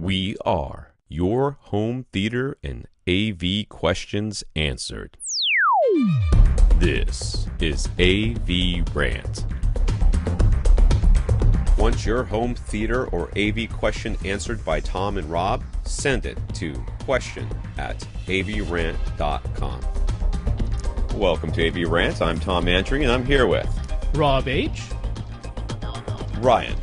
We are your home theater and AV questions answered. This is AVRant. Want your home theater or AV question answered by Tom and Rob? Send it to question@avrant.com. Welcome to AVRant. I'm Tom Andry, and I'm here with Rob H. Ryan.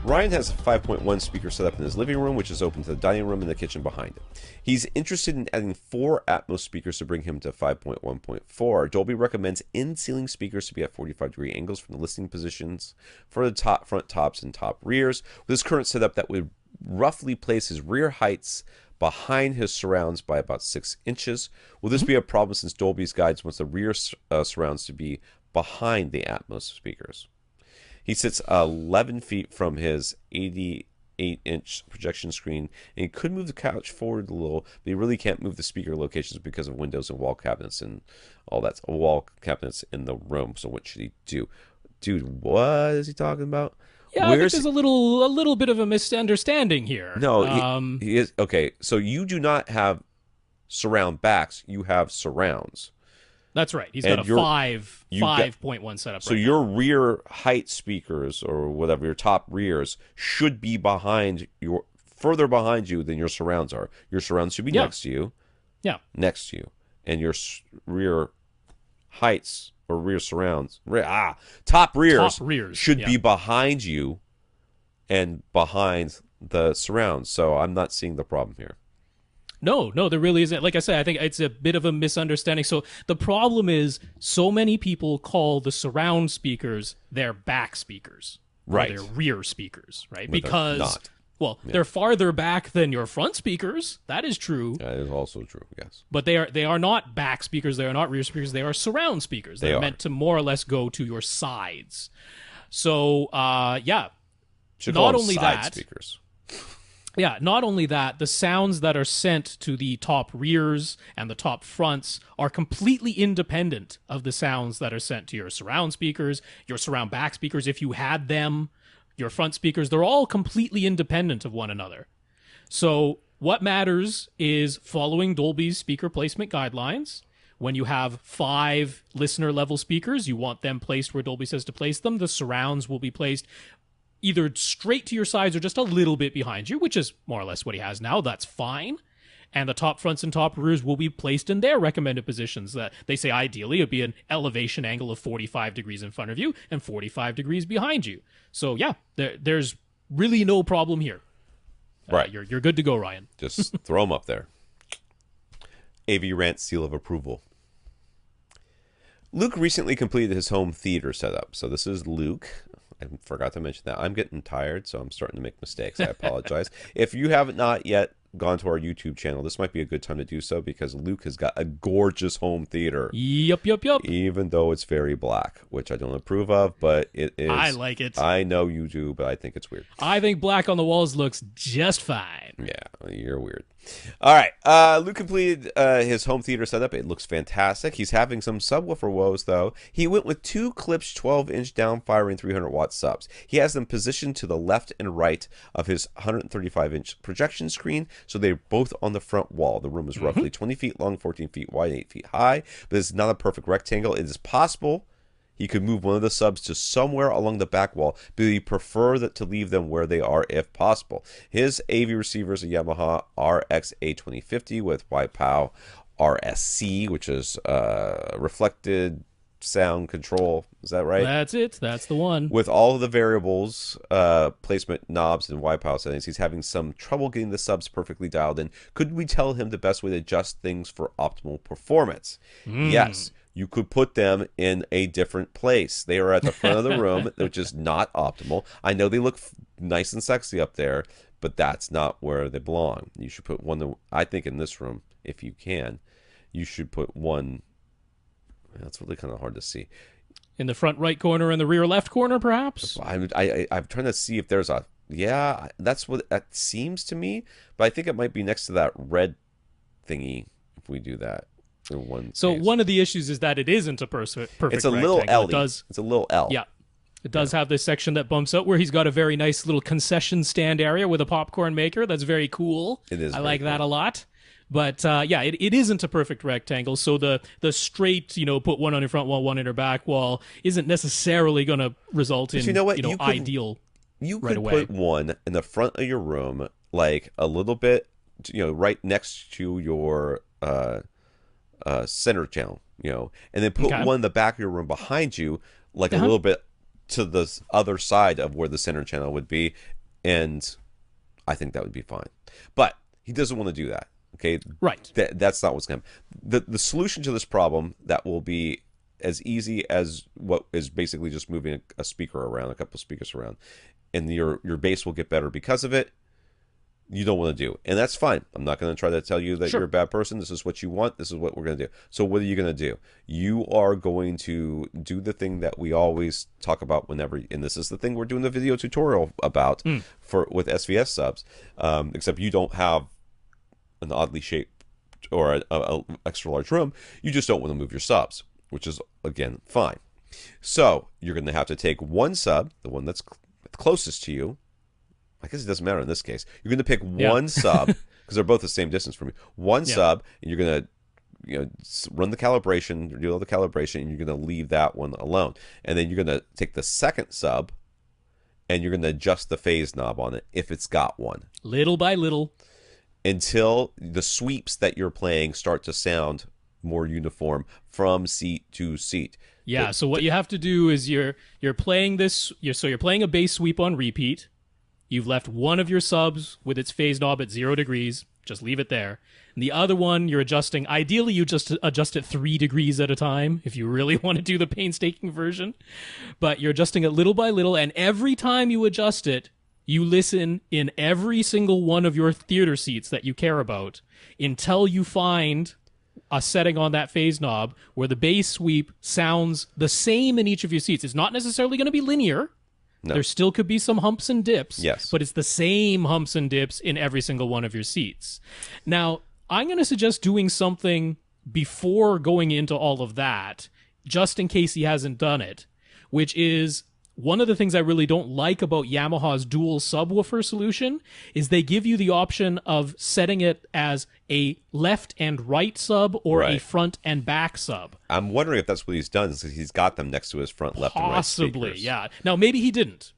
Ryan has a 5.1 speaker set up in his living room, which is open to the dining room and the kitchen behind it. He's interested in adding 4 Atmos speakers to bring him to 5.1.4. Dolby recommends in-ceiling speakers to be at 45-degree angles from the listening positions for the top, front tops and top rears. With his current setup, that would roughly place his rear heights behind his surrounds by about 6 inches. Will this be a problem since Dolby's guides wants the rear surrounds to be behind the Atmos speakers? He sits 11 feet from his 88-inch projection screen, and he could move the couch forward a little, but he really can't move the speaker locations because of windows and wall cabinets and all that. Wall cabinets in the room. So what should he do? Dude, what is he talking about? Yeah, I think there's a little bit of a misunderstanding here. No, he is okay. So you do not have surround backs; you have surrounds. That's right. He's got a 5.1 setup. So your rear height speakers or whatever, your top rears, should be further behind you than your surrounds are. Your surrounds should be next to you. Yeah. Next to you. And your rear heights or rear surrounds, top rears should be behind you and behind the surrounds. So I'm not seeing the problem here. No, there really isn't. Like I said, I think it's a bit of a misunderstanding. So the problem is so many people call the surround speakers their back speakers. Right. Or their rear speakers, right? But because, they're farther back than your front speakers. That is true. That is also true, yes. But they are not back speakers. They are not rear speakers. They are surround speakers. They're meant to more or less go to your sides. So, Should not call only side that. speakers. Yeah, not only that, the sounds that are sent to the top rears and the top fronts are completely independent of the sounds that are sent to your surround speakers, your surround back speakers, if you had them, your front speakers. They're all completely independent of one another. So what matters is following Dolby's speaker placement guidelines. When you have 5 listener-level speakers, you want them placed where Dolby says to place them. The surrounds will be placed either straight to your sides or just a little bit behind you, which is more or less what he has now. That's fine. And the top fronts and top rears will be placed in their recommended positions. That they say ideally it would be an elevation angle of 45 degrees in front of you and 45 degrees behind you. So yeah, there's really no problem here. Right. You're good to go, Ryan. Just throw them up there. AVRant seal of approval. Luke recently completed his home theater setup. So this is Luke. I forgot to mention that. I'm getting tired, so I'm starting to make mistakes. I apologize. If you haven't not yet gone to our YouTube channel, this might be a good time to do so because Luke has got a gorgeous home theater. Yup. Even though it's very black, which I don't approve of, but it is. I like it. I know you do, but I think it's weird. I think black on the walls looks just fine. Yeah, you're weird. All right, Luke completed his home theater setup. It looks fantastic. He's having some subwoofer woes, though. He went with 2 Klipsch 12-inch down-firing 300-watt subs. He has them positioned to the left and right of his 135-inch projection screen, so they're both on the front wall. The room is roughly 20 feet long, 14 feet wide, 8 feet high, but it's not a perfect rectangle. It is possible he could move one of the subs to somewhere along the back wall, but he prefer to leave them where they are if possible. His AV receiver is a Yamaha RX-A2050 with YPOW RSC, which is reflected sound control. Is that right? That's it. That's the one. With all of the variables, placement knobs, and YPOW settings, he's having some trouble getting the subs perfectly dialed in. Could we tell him the best way to adjust things for optimal performance? Yes. You could put them in a different place. They are at the front of the room, which is not optimal. I know they look nice and sexy up there, but that's not where they belong. You should put one, I think in this room, if you can, you should put one. That's really kind of hard to see. In the front right corner and the rear left corner, perhaps? I'm trying to see if there's a, that's what that seems to me, but I think it might be next to that red thingy if we do that. So one of the issues is that it isn't a perfect It's a little rectangle. L. It's a little L. Yeah. It does have this section that bumps out where he's got a very nice little concession stand area with a popcorn maker. That's very cool. It is. I like that a lot. But yeah, it isn't a perfect rectangle. So the straight, put one on your front wall, one in your back wall, isn't necessarily going to result in ideal. You right could away. put one in the front of your room, like a little bit, right next to your center channel, and then put one in the back of your room behind you, like a little bit to the other side of where the center channel would be, and I think that would be fine. But he doesn't want to do that. Okay, right. That's not what's going to happen. The solution to this problem that will be as easy as what is basically just moving a speaker around, a couple of speakers around, and your bass will get better because of it. You don't want to do, and that's fine. I'm not going to try to tell you that you're a bad person. This is what you want. This is what we're going to do. So what are you going to do? You are going to do the thing that we always talk about whenever, and this is the thing we're doing the video tutorial about with SVS subs, except you don't have an oddly shaped or a extra large room. You just don't want to move your subs, which is, again, fine. So you're going to have to take one sub, the one that's closest to you. I guess it doesn't matter in this case. You're going to pick one sub, because they're both the same distance from you. One sub, and you're going to run the calibration, do all the calibration, and you're going to leave that one alone. And then you're going to take the second sub, and you're going to adjust the phase knob on it if it's got one. Little by little. Until the sweeps that you're playing start to sound more uniform from seat to seat. Yeah, so what you have to do is you're playing you're playing a bass sweep on repeat. You've left one of your subs with its phase knob at 0 degrees. Just leave it there. And the other one you're adjusting. Ideally, you just adjust it 3 degrees at a time if you really want to do the painstaking version. But you're adjusting it little by little, and every time you adjust it, you listen in every single one of your theater seats that you care about until you find a setting on that phase knob where the bass sweep sounds the same in each of your seats. It's not necessarily going to be linear. No. There still could be some humps and dips, but it's the same humps and dips in every single one of your seats. Now, I'm going to suggest doing something before going into all of that, just in case he hasn't done it, which is one of the things I really don't like about Yamaha's dual subwoofer solution is they give you the option of setting it as a left and right sub or a front and back sub. I'm wondering if that's what he's done, because he's got them next to his front, left, and right speakers. Possibly, yeah. Now, maybe he didn't.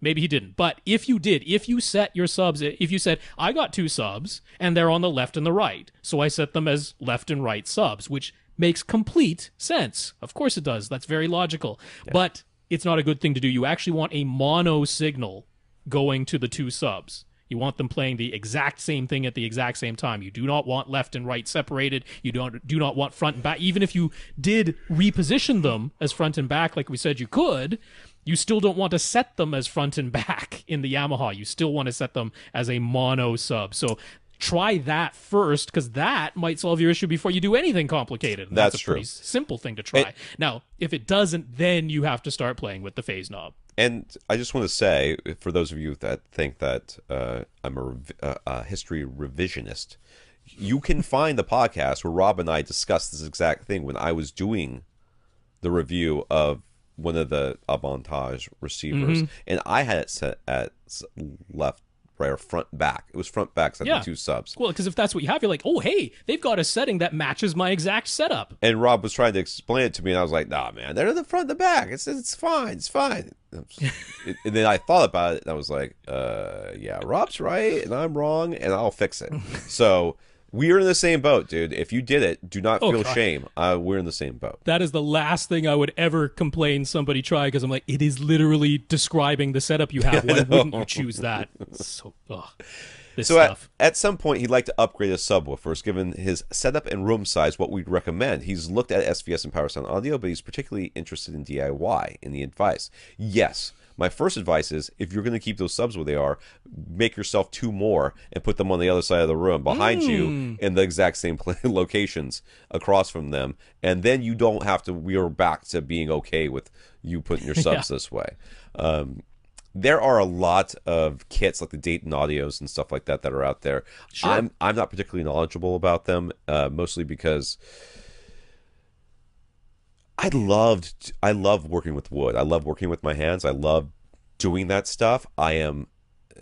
But if you did, if you set your subs, if you said, I got 2 subs, and they're on the left and the right, so I set them as left and right subs, which makes complete sense. Of course it does. That's very logical. Yeah. But it's not a good thing to do. You actually want a mono signal going to the 2 subs. You want them playing the exact same thing at the exact same time. You do not want left and right separated. You do not want front and back. Even if you did reposition them as front and back, like we said you could, you still don't want to set them as front and back in the Yamaha. You still want to set them as a mono sub. So try that first, because that might solve your issue before you do anything complicated. And that's a pretty simple thing to try. Now, if it doesn't, then you have to start playing with the phase knob. And I just want to say, for those of you that think that I'm a history revisionist, you can find the podcast where Rob and I discussed this exact thing when I was doing the review of one of the Avantage receivers, and I had it set at left, right, or front back. It was front back, so I had the 2 subs. Well, because if that's what you have, you're like, oh, hey, they've got a setting that matches my exact setup. And Rob was trying to explain it to me, and I was like, nah, man, they're in the front and the back. It's fine. It's fine. And then I thought about it, and I was like, yeah, Rob's right, and I'm wrong, and I'll fix it. So we're in the same boat, dude. If you did it, do not feel shame. We're in the same boat. That is the last thing I would ever complain somebody try, because I'm like, it is literally describing the setup you have. Why wouldn't you choose that? So, at some point, he'd like to upgrade his subwoofers, given his setup and room size, what we'd recommend. He's looked at SVS and Power Sound Audio, but he's particularly interested in DIY in the advice. Yes. My first advice is, if you're going to keep those subs where they are, make yourself 2 more and put them on the other side of the room behind you in the exact same locations across from them. And then you don't have to, we are back to being okay with you putting your subs this way. There are a lot of kits like the Dayton Audios and stuff like that that are out there. Sure. I'm not particularly knowledgeable about them, mostly because I love working with wood. I love working with my hands. I love doing that stuff. I am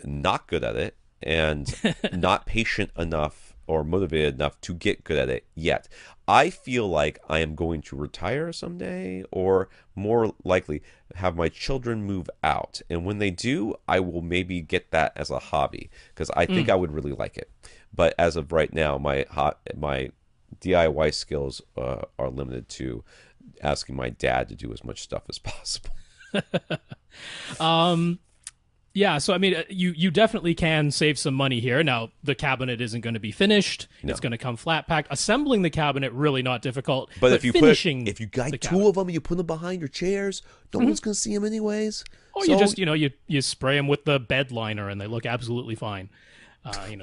not good at it and not patient enough or motivated enough to get good at it yet. I feel like I am going to retire someday, or more likely have my children move out. And when they do, I will maybe get that as a hobby, because I think I would really like it. But as of right now, my DIY skills are limited to asking my dad to do as much stuff as possible. Yeah, so I mean, you definitely can save some money here. Now, the cabinet isn't going to be finished. No. It's going to come flat packed. Assembling the cabinet, really not difficult. But if you got two of them and you put them behind your chairs, no one's going to see them anyways. Or you just, you spray them with the bed liner and they look absolutely fine.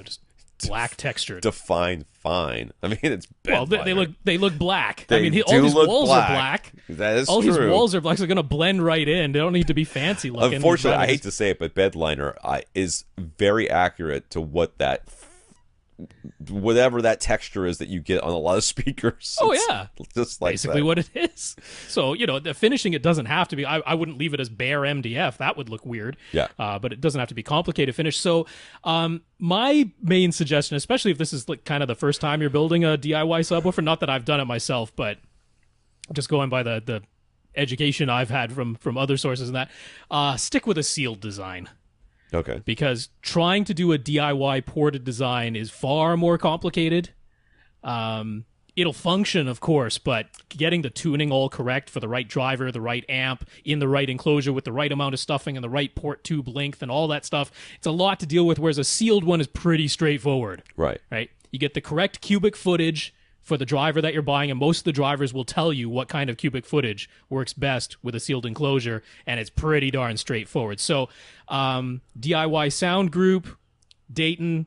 Just black textured. Define fine. I mean, it's bed liner. They look black. All these walls are black. That is all true. These walls are black. So they're gonna blend right in. They don't need to be fancy looking. Unfortunately, I hate to say it, but bed liner is very accurate to whatever that texture is that you get on a lot of speakers. Oh, yeah. Just like basically that. What it is. So, the finishing, it doesn't have to be. I wouldn't leave it as bare MDF. That would look weird. Yeah. But it doesn't have to be complicated finish. So, my main suggestion, especially if this is like kind of the first time you're building a DIY subwoofer, not that I've done it myself, but just going by the education I've had from other sources and that, stick with a sealed design. Okay. Because trying to do a DIY ported design is far more complicated. It'll function, of course, but getting the tuning all correct for the right driver, the right amp, in the right enclosure with the right amount of stuffing and the right port tube length and all that stuff, it's a lot to deal with, whereas a sealed one is pretty straightforward. Right. You get the correct cubic footage for the driver that you're buying, and most of the drivers will tell you what kind of cubic footage works best with a sealed enclosure, and it's pretty darn straightforward. So DIY Sound Group, Dayton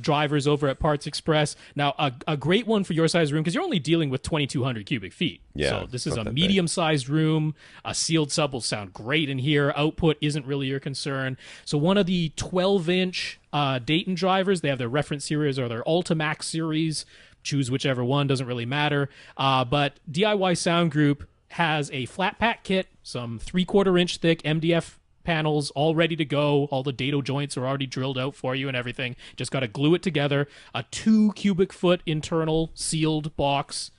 drivers over at Parts Express. Now, a great one for your size room, because you're only dealing with 2,200 cubic feet. Yeah, so this is a medium-sized room. A sealed sub will sound great in here. Output isn't really your concern. So one of the 12-inch Dayton drivers, they have their reference series or their Ultimax series. Choose whichever one, doesn't really matter. But DIY Sound Group has a flat pack kit, some 3/4-inch thick MDF panels all ready to go. All the dado joints are already drilled out for you and everything. Just got to glue it together. A 2 cubic foot internal sealed box.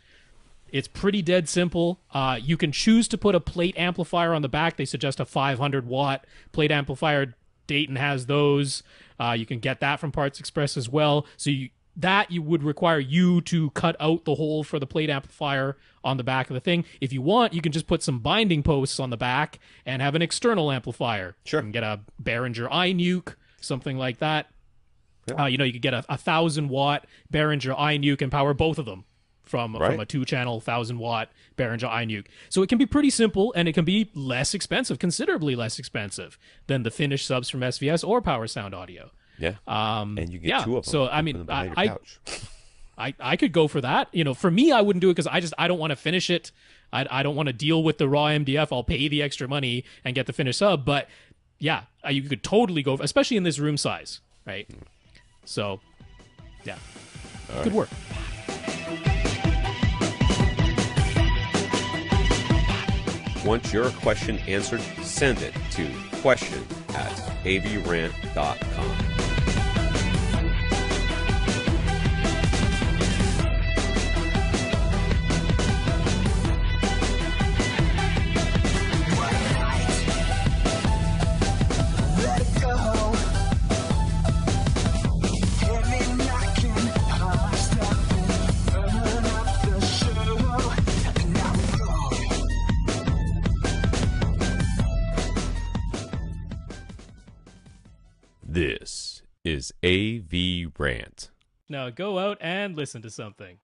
It's pretty dead simple. You can choose to put a plate amplifier on the back. They suggest a 500 watt plate amplifier. Dayton has those. You can get that from Parts Express as well. So you would require you to cut out the hole for the plate amplifier on the back of the thing. If you want, you can just put some binding posts on the back and have an external amplifier. Sure. You can get a Behringer iNuke, something like that. Yeah. You could get a 1,000 watt Behringer iNuke and power both of them from a 2-channel 1,000 watt Behringer iNuke. So it can be pretty simple, and it can be less expensive, considerably less expensive than the finished subs from SVS or Power Sound Audio. Yeah. And you get 2 of them. So I mean, I could go for that. For me, I wouldn't do it because I don't want to finish it. I don't want to deal with the raw MDF. I'll pay the extra money and get the finished sub. But yeah, you could totally go, especially in this room size, right? So yeah, good work. Want your question answered? Send it to question@avrant.com. This is AVRant. Now go out and listen to something.